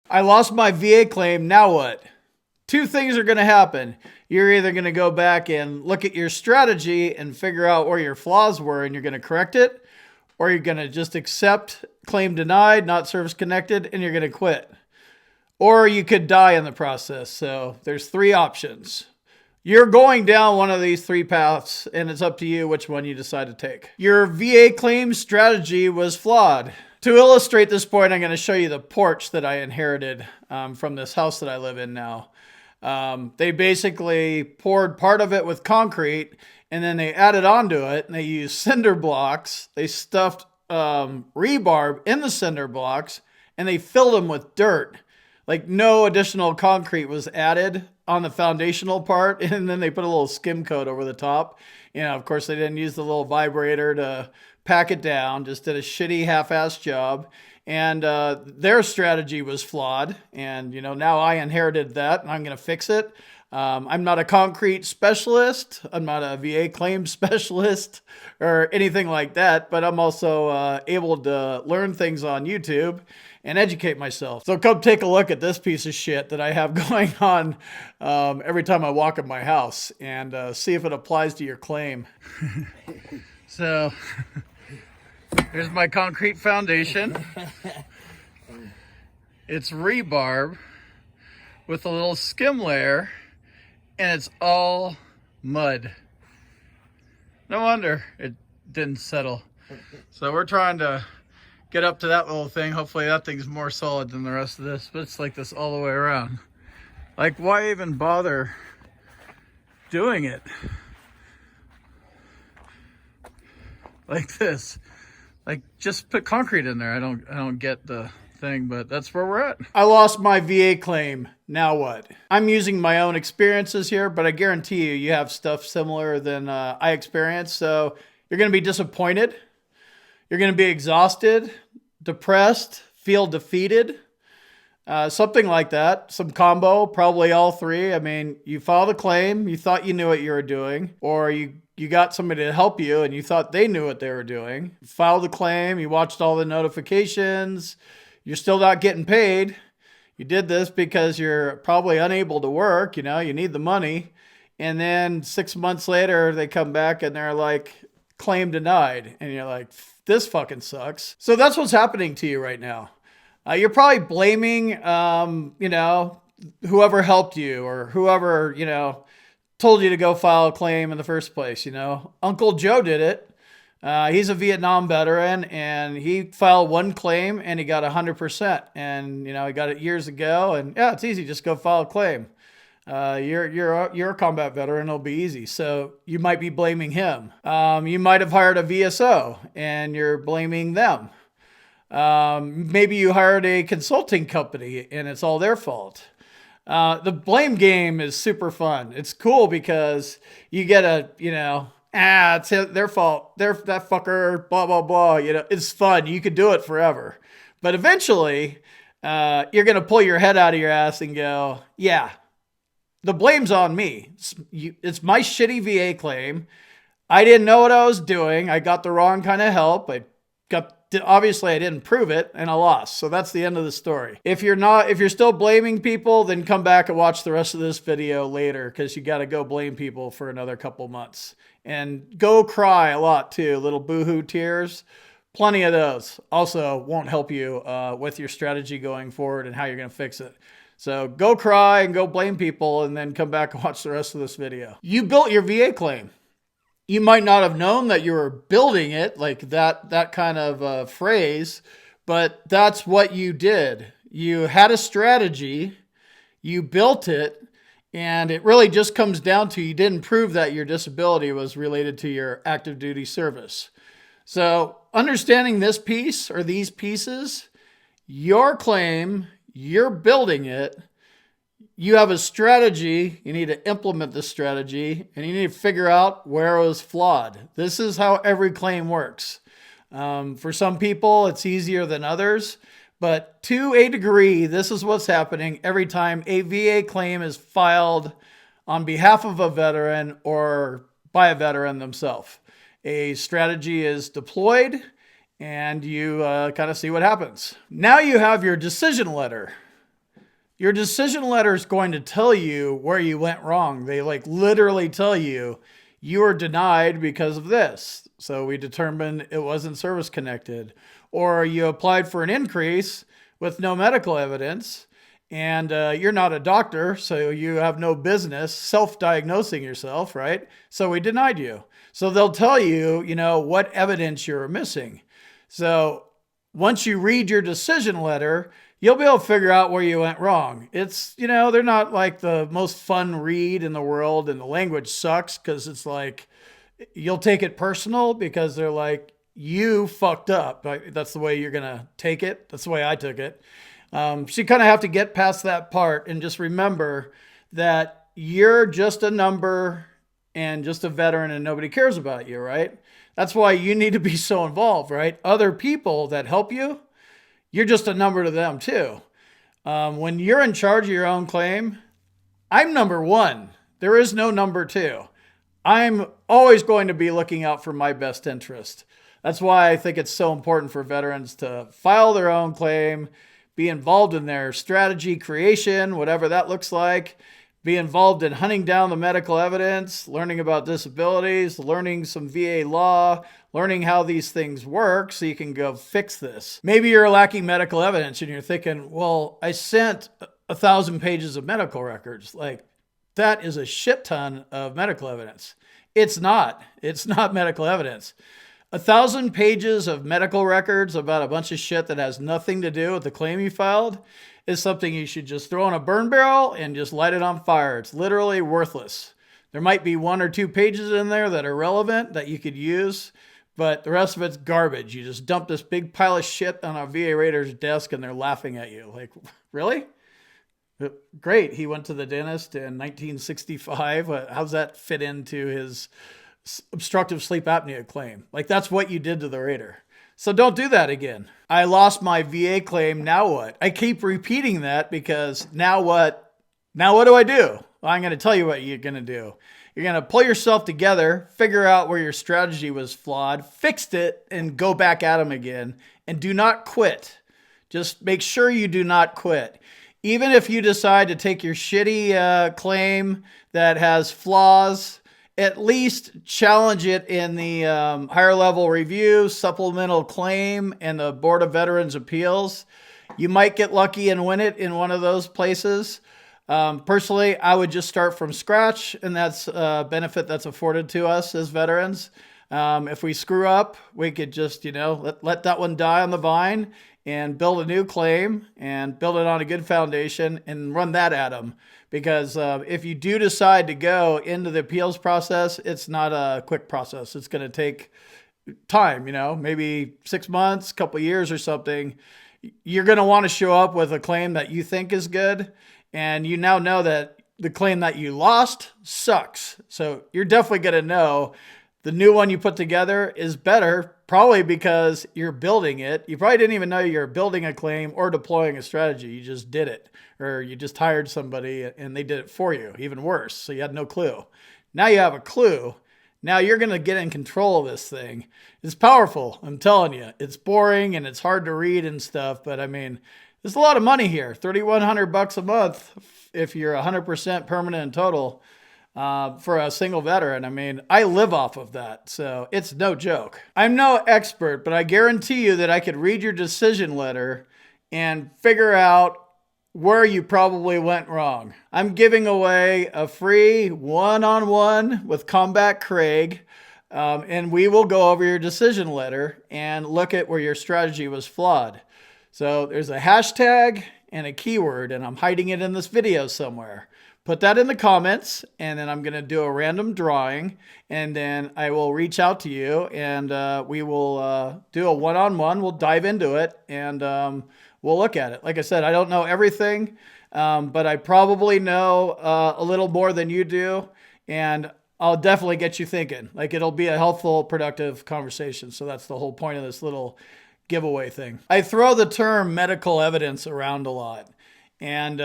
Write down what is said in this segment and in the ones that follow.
I lost my VA claim, now what? Two things are going to happen. You're either going to go back and look at your strategy and figure out where your flaws were and you're going to correct it, or you're going to just accept claim denied, not service connected, and you're going to quit. Or you could die in the process. So there's three options. You're going down one of these three paths, and it's up to you which one you decide to take. Your VA claim strategy was flawed. To illustrate this point, I'm going to show you the porch that I inherited from this house that I live in now. They basically poured part of it with concrete, and then they added onto it, and they used cinder blocks. They stuffed rebarb in the cinder blocks, and they filled them with dirt. Like no additional concrete was added on the foundational part, and then they put a little skim coat over the top. You know, of course, they didn't use the little vibrator to pack it down, just did a shitty half-assed job. And their strategy was flawed. And, you know, now I inherited that and I'm going to fix it. I'm not a concrete specialist. I'm not a VA claim specialist or anything like that. But I'm also able to learn things on YouTube and educate myself. So come take a look at this piece of shit that I have going on every time I walk in my house and see if it applies to your claim. So here's my concrete foundation. It's rebarb with a little skim layer, and it's all mud. No wonder it didn't settle. So we're trying to get up to that little thing. Hopefully that thing's more solid than the rest of this, but it's like this all the way around. Like, why even bother doing it like this? Like, just put concrete in there. I don't get the thing, but that's where we're at. I lost my VA claim. Now what? I'm using my own experiences here, but I guarantee you have stuff similar than I experienced. So you're going to be disappointed. You're going to be exhausted, depressed, feel defeated. Something like that. Some combo, probably all three. I mean, you filed a claim, you thought you knew what you were doing, or you got somebody to help you and you thought they knew what they were doing. You filed a claim, you watched all the notifications, you're still not getting paid. You did this because you're probably unable to work, you know, you need the money. And then 6 months later, they come back and they're like, claim denied. And you're like, this fucking sucks. So that's what's happening to you right now. You're probably blaming, you know, whoever helped you or whoever, you know, told you to go file a claim in the first place. You know, Uncle Joe did it. He's a Vietnam veteran and he filed one claim and he got 100%. And, you know, he got it years ago and yeah, it's easy. Just go file a claim. You're a combat veteran. It'll be easy. So you might be blaming him. You might have hired a VSO and you're blaming them. Maybe you hired a consulting company and it's all their fault. The blame game is super fun. It's cool because you get a, you know, it's their fault. They're that fucker, blah, blah, blah. You know, it's fun. You could do it forever. But eventually, you're going to pull your head out of your ass and go, yeah, the blame's on me. It's my shitty VA claim. I didn't know what I was doing. I got the wrong kind of help. Obviously I didn't prove it and I lost. So that's the end of the story. If you're still blaming people, then come back and watch the rest of this video later because you got to go blame people for another couple months and go cry a lot too. Little boohoo tears, plenty of those. Also won't help you with your strategy going forward and how you're going to fix it. So go cry and go blame people and then come back and watch the rest of this video. You built your VA claim. You might not have known that you were building it, like that kind of phrase, but that's what you did. You had a strategy, you built it, and it really just comes down to you didn't prove that your disability was related to your active duty service. So understanding this piece or these pieces, your claim, you're building it. You have a strategy, you need to implement the strategy, and you need to figure out where it was flawed. This is how every claim works. For some people, it's easier than others, but to a degree, this is what's happening every time a VA claim is filed on behalf of a veteran or by a veteran themselves. A strategy is deployed, and you kind of see what happens. Now you have your decision letter. Your decision letter is going to tell you where you went wrong. They like literally tell you you were denied because of this. So we determined it wasn't service connected. Or you applied for an increase with no medical evidence, and you're not a doctor, so you have no business self-diagnosing yourself, right? So we denied you. So they'll tell you, what evidence you're missing. So once you read your decision letter, you'll be able to figure out where you went wrong. It's, they're not like the most fun read in the world, and the language sucks because it's like, you'll take it personal because they're like, you fucked up. That's the way you're going to take it. That's the way I took it. So you kind of have to get past that part and just remember that you're just a number and just a veteran and nobody cares about you, right? That's why you need to be so involved, right? Other people that help you, you're just a number to them too. When you're in charge of your own claim, I'm number one. There is no number two. I'm always going to be looking out for my best interest. That's why I think it's so important for veterans to file their own claim, be involved in their strategy creation, whatever that looks like, be involved in hunting down the medical evidence, learning about disabilities, learning some VA law, learning how these things work so you can go fix this. Maybe you're lacking medical evidence and you're thinking, well, I sent 1,000 pages of medical records. Like, that is a shit ton of medical evidence. It's not medical evidence. 1,000 pages of medical records about a bunch of shit that has nothing to do with the claim you filed is something you should just throw in a burn barrel and just light it on fire. It's literally worthless. There might be 1 or 2 pages in there that are relevant that you could use, but the rest of it's garbage. You just dump this big pile of shit on a VA rater's desk and they're laughing at you. Like, really? Great. He went to the dentist in 1965. How's that fit into his obstructive sleep apnea claim? Like, that's what you did to the rater. So don't do that again. I lost my VA claim. Now what? I keep repeating that because now what? Now what do I do? Well, I'm going to tell you what you're going to do. You're going to pull yourself together, figure out where your strategy was flawed, fixed it, and go back at them again. And do not quit. Just make sure you do not quit. Even if you decide to take your shitty claim that has flaws, at least challenge it in the higher level review, supplemental claim, and the Board of Veterans Appeals. You might get lucky and win it in one of those places. Personally, I would just start from scratch, and that's a benefit that's afforded to us as veterans. If we screw up, we could just, let that one die on the vine and build a new claim and build it on a good foundation and run that at them. Because if you do decide to go into the appeals process, it's not a quick process. It's going to take time, maybe 6 months, a couple of years or something. You're going to want to show up with a claim that you think is good. And you now know that the claim that you lost sucks. So you're definitely going to know the new one you put together is better, probably because you're building it. You probably didn't even know you're building a claim or deploying a strategy. You just did it. Or you just hired somebody and they did it for you, even worse. So you had no clue. Now you have a clue. Now you're going to get in control of this thing. It's powerful. I'm telling you, it's boring and it's hard to read and stuff. But I mean, there's a lot of money here. $3,100 a month if you're 100% permanent and total for a single veteran. I mean, I live off of that. So it's no joke. I'm no expert, but I guarantee you that I could read your decision letter and figure out where you probably went wrong. I'm giving away a free one-on-one with Combat Craig, and we will go over your decision letter and look at where your strategy was flawed. So there's a hashtag and a keyword, and I'm hiding it in this video somewhere. Put that in the comments, and then I'm going to do a random drawing, and then I will reach out to you, and we will do a one-on-one. We'll dive into it, and we'll look at it. Like I said, I don't know everything, but I probably know a little more than you do, and I'll definitely get you thinking. Like, it'll be a helpful, productive conversation. So that's the whole point of this little giveaway thing. I throw the term medical evidence around a lot, and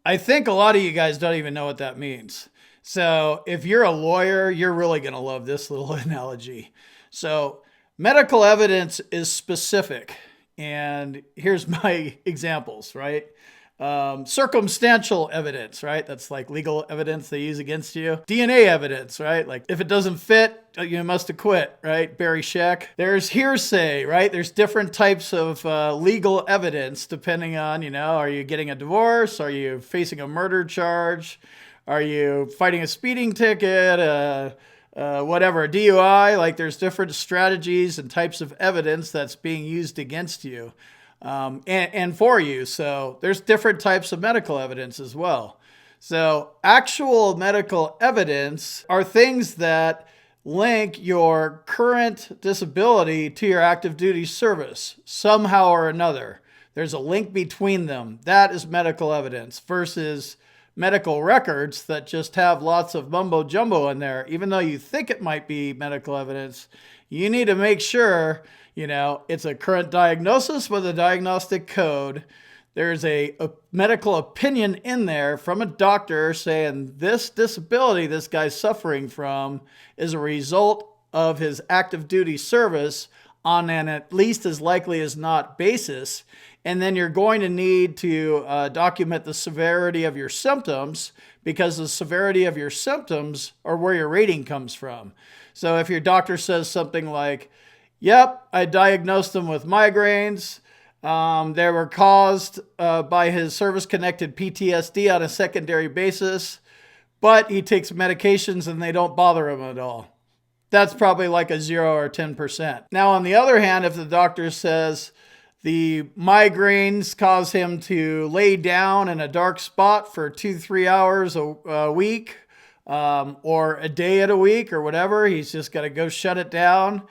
I think a lot of you guys don't even know what that means. So if you're a lawyer, you're really going to love this little analogy. So medical evidence is specific. And here's my examples, right? Circumstantial evidence, right? That's like legal evidence they use against you. DNA evidence, right? Like if it doesn't fit, you must acquit, right? Barry Scheck. There's hearsay, right? There's different types of legal evidence depending on, are you getting a divorce? Are you facing a murder charge? Are you fighting a speeding ticket? Whatever, a DUI? Like there's different strategies and types of evidence that's being used against you. And for you. So there's different types of medical evidence as well. So actual medical evidence are things that link your current disability to your active duty service somehow or another. There's a link between them. That is medical evidence versus medical records that just have lots of mumbo jumbo in there. Even though you think it might be medical evidence, you need to make sure it's a current diagnosis with a diagnostic code. There's a medical opinion in there from a doctor saying this disability this guy's suffering from is a result of his active duty service on an at least as likely as not basis. And then you're going to need to document the severity of your symptoms, because the severity of your symptoms are where your rating comes from. So if your doctor says something like, yep, I diagnosed him with migraines. They were caused by his service-connected PTSD on a secondary basis, but he takes medications and they don't bother him at all. That's probably like a 0 or 10%. Now, on the other hand, if the doctor says the migraines cause him to lay down in a dark spot for 2-3 hours a week, or a day at a week or whatever, he's just got to go shut it down.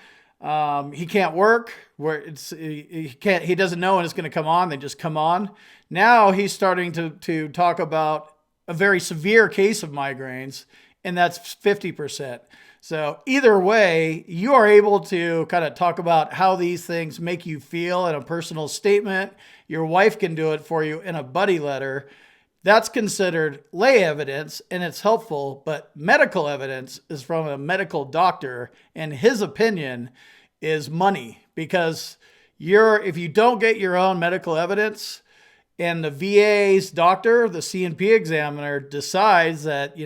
He can't work where he doesn't know when it's going to come on. They just come on. Now he's starting to talk about a very severe case of migraines, and that's 50%. So either way, you are able to kind of talk about how these things make you feel in a personal statement. Your wife can do it for you in a buddy letter. That's considered lay evidence, and it's helpful, but medical evidence is from a medical doctor, and his opinion is money, because if you don't get your own medical evidence and the VA's doctor, the C&P examiner, decides that,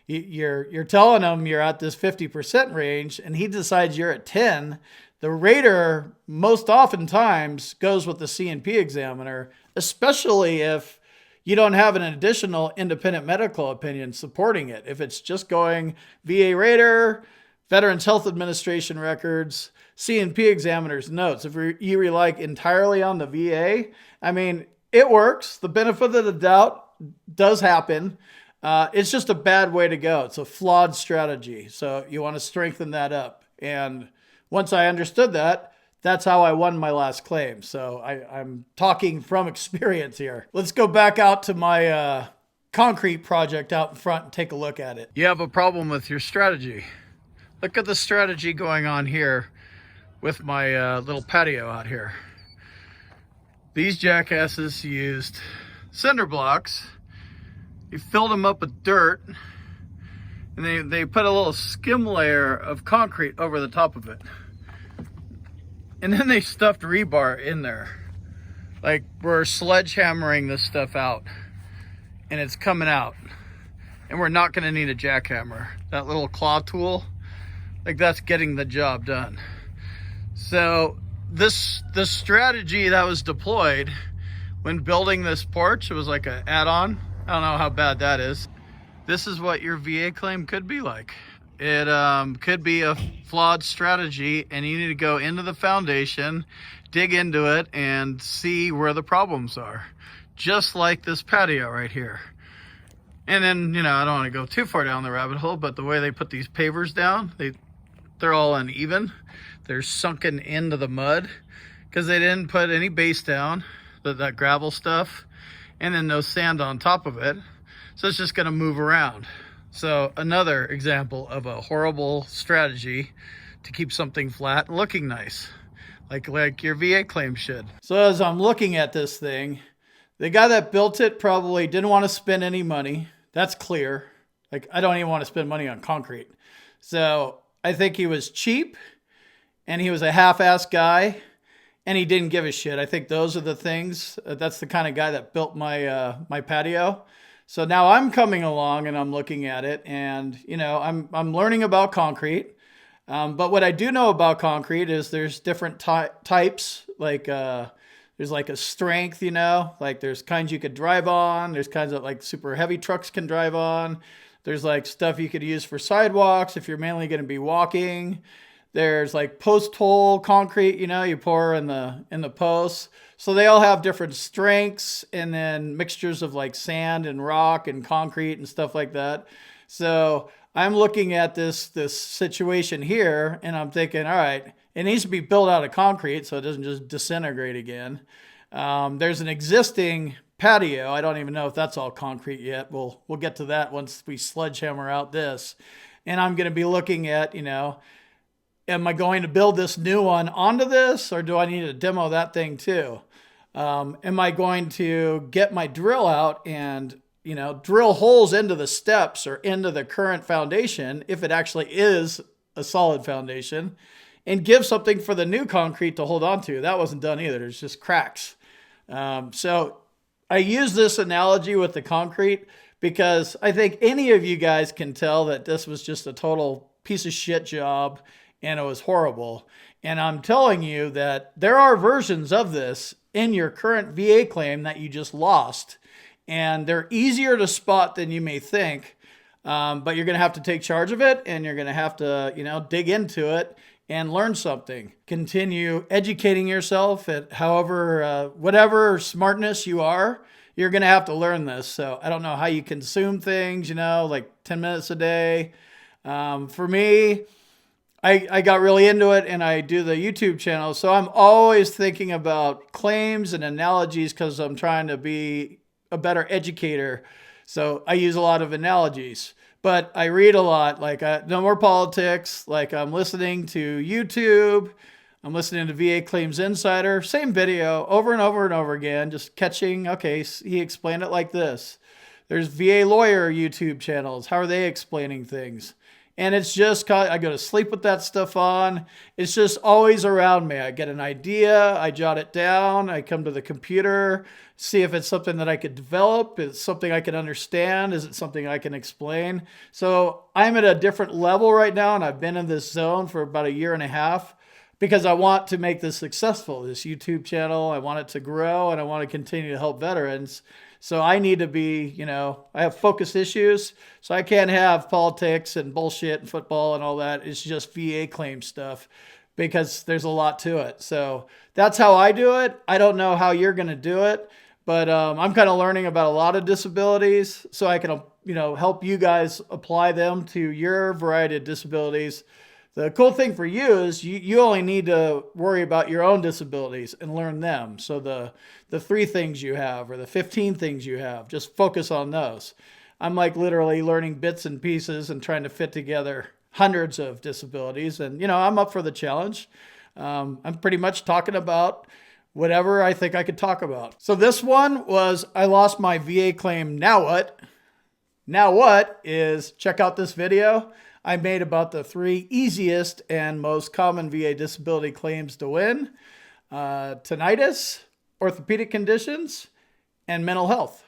you're telling him you're at this 50% range and he decides you're at 10, the rater most oftentimes goes with the C&P examiner, especially if you don't have an additional independent medical opinion supporting it. If it's just going VA rater, Veterans Health Administration records, C&P examiner's notes, if you rely entirely on the VA, it works. The benefit of the doubt does happen. It's just a bad way to go. It's a flawed strategy. So you want to strengthen that up. And once I understood that, that's how I won my last claim. So I'm talking from experience here. Let's go back out to my concrete project out in front and take a look at it. You have a problem with your strategy. Look at the strategy going on here with my little patio out here. These jackasses used cinder blocks. You filled them up with dirt, and they put a little skim layer of concrete over the top of it. And then they stuffed rebar in there. Like we're sledgehammering this stuff out, and it's coming out. And we're not gonna need a jackhammer. That little claw tool, like that's getting the job done. So the strategy that was deployed when building this porch, it was like an add-on. I don't know how bad that is. This is what your VA claim could be like. It could be a flawed strategy, and you need to go into the foundation, dig into it, and see where the problems are. Just like this patio right here. And then, I don't want to go too far down the rabbit hole, but the way they put these pavers down, they're all uneven. They're sunken into the mud because they didn't put any base down, that gravel stuff, and then no sand on top of it. So it's just going to move around. So another example of a horrible strategy to keep something flat and looking nice, like your VA claim should. So as I'm looking at this thing, the guy that built it probably didn't want to spend any money. That's clear. Like, I don't even want to spend money on concrete. So I think he was cheap, and he was a half-assed guy, and he didn't give a shit. I think those are the things. That's the kind of guy that built my patio. So now I'm coming along and I'm looking at it, and I'm learning about concrete. But what I do know about concrete is there's different types. Like there's like a strength, like there's kinds you could drive on. There's kinds that like super heavy trucks can drive on. There's like stuff you could use for sidewalks if you're mainly going to be walking. There's like post hole concrete, you pour in the posts. So they all have different strengths, and then mixtures of like sand and rock and concrete and stuff like that. So I'm looking at this situation here, and I'm thinking, all right, it needs to be built out of concrete so it doesn't just disintegrate again. There's an existing patio. I don't even know if that's all concrete yet. We'll get to that once we sledgehammer out this. And I'm going to be looking at, am I going to build this new one onto this, or do I need to demo that thing too? Am I going to get my drill out and, drill holes into the steps or into the current foundation, if it actually is a solid foundation, and give something for the new concrete to hold on to? That wasn't done either. There's just cracks. So I use this analogy with the concrete because I think any of you guys can tell that this was just a total piece of shit job, and it was horrible. And I'm telling you that there are versions of this in your current VA claim that you just lost, and they're easier to spot than you may think. But you're going to have to take charge of it, and you're going to have to, dig into it and learn something. Continue educating yourself at whatever smartness you are. You're going to have to learn this. So I don't know how you consume things, like 10 minutes a day. For me, I got really into it, and I do the YouTube channel. So I'm always thinking about claims and analogies because I'm trying to be a better educator. So I use a lot of analogies, but I read a lot, like no more politics. Like I'm listening to YouTube. I'm listening to VA Claims Insider, same video over and over and over again, just catching, okay, he explained it like this. There's VA lawyer YouTube channels. How are they explaining things? And it's just, I go to sleep with that stuff on. It's just always around me. I get an idea, I jot it down, I come to the computer, see if it's something that I could develop, is it something I can understand, is it something I can explain? So I'm at a different level right now, and I've been in this zone for about a year and a half because I want to make this successful, this YouTube channel. I want it to grow, and I want to continue to help veterans. So I need to be, I have focus issues, so I can't have politics and bullshit and football and all that. It's just VA claim stuff because there's a lot to it. So that's how I do it. I don't know how you're going to do it, but I'm kind of learning about a lot of disabilities so I can, help you guys apply them to your variety of disabilities. The cool thing for you is you only need to worry about your own disabilities and learn them. So the 3 things you have or the 15 things you have, just focus on those. I'm like literally learning bits and pieces and trying to fit together hundreds of disabilities. And, I'm up for the challenge. I'm pretty much talking about whatever I think I could talk about. So this one was, I lost my VA claim. Now what? Now what is, check out this video I made about the 3 easiest and most common VA disability claims to win: tinnitus, orthopedic conditions, and mental health.